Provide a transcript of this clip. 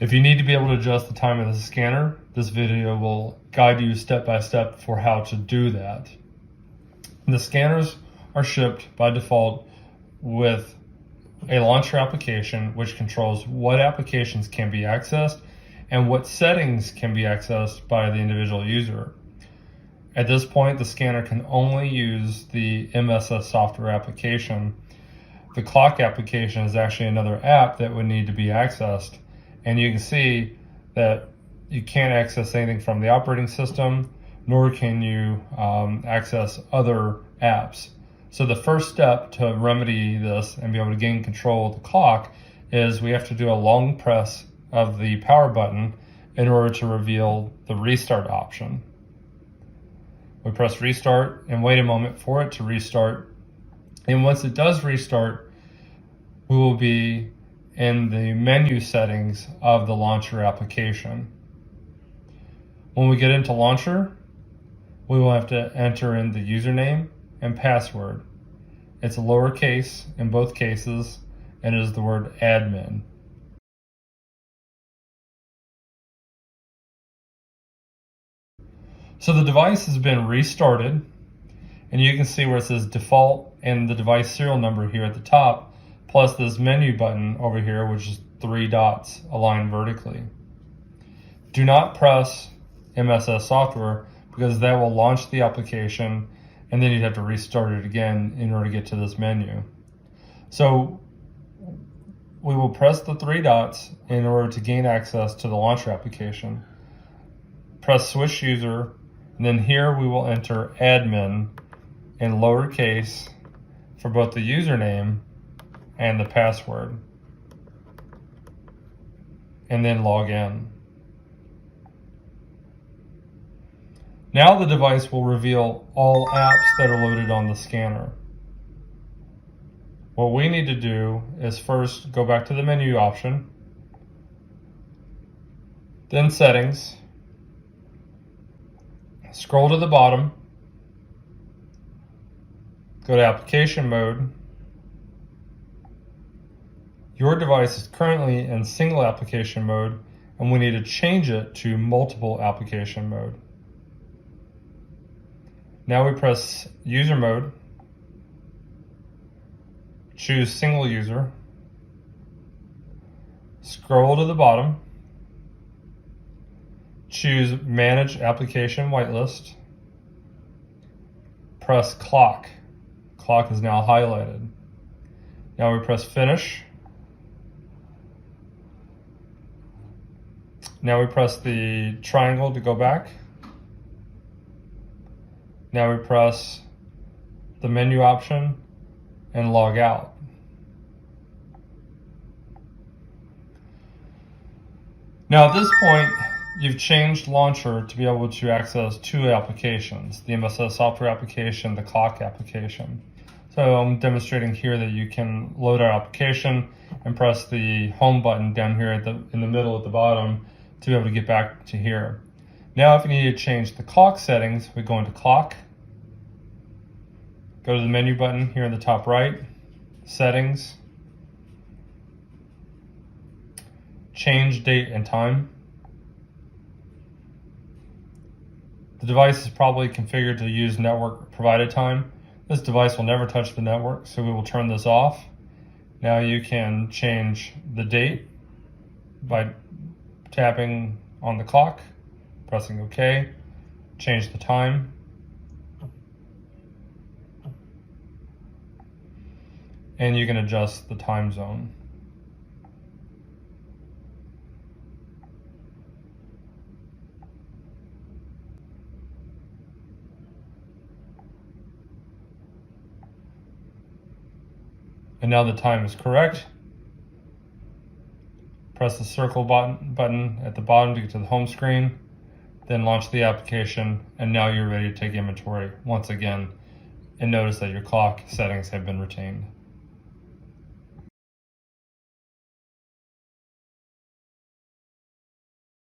If you need to be able to adjust the time of the scanner, this video will guide you step by step for how to do that. The scanners are shipped by default with a launcher application which controls what applications can be accessed and what settings can be accessed by the individual user. At this point, the scanner can only use the MSS Software application. The clock application is actually another app that would need to be accessed, and you can see that you can't access anything from the operating system, nor can you access other apps. So the first step to remedy this and be able to gain control of the clock is we have to do a long press of the power button in order to reveal the restart option. We press restart and wait a moment for it to restart. And once it does restart, we will be in the menu settings of the launcher application. When we get into launcher, we will have to enter in the username and password. It's a lowercase in both cases, and it is the word admin. So the device has been restarted, and you can see where it says default and the device serial number here at the top, plus this menu button over here, which is 3 dots aligned vertically. Do not press MSS Software because that will launch the application, and then you'd have to restart it again in order to get to this menu. So we will press the 3 dots in order to gain access to the launcher application. Press switch user, and then here we will enter admin in lowercase for both the username and the password, and then log in. Now the device will reveal all apps that are loaded on the scanner. What we need to do is first go back to the menu option, then settings, scroll to the bottom, go to application mode. Your device is currently in single application mode, and we need to change it to multiple application mode. Now we press user mode, choose single user, scroll to the bottom, choose manage application whitelist, press clock. Clock is now highlighted. Now we press finish. Now we press the triangle to go back. Now we press the menu option and log out. Now at this point, you've changed launcher to be able to access 2 applications, the MSS Software application, the clock application. So I'm demonstrating here that you can load our application and press the home button down here in the middle at the bottom to be able to get back to here. Now if you need to change the clock settings, we go into clock, go to the menu button here in the top right, settings, change date and time. The device is probably configured to use network provided time. This device will never touch the network, so we will turn this off. Now you can change the date by tapping on the clock, pressing OK, change the time, and you can adjust the time zone. And now the time is correct. Press the circle button at the bottom to get to the home screen, then launch the application, and now you're ready to take inventory once again, and notice that your clock settings have been retained.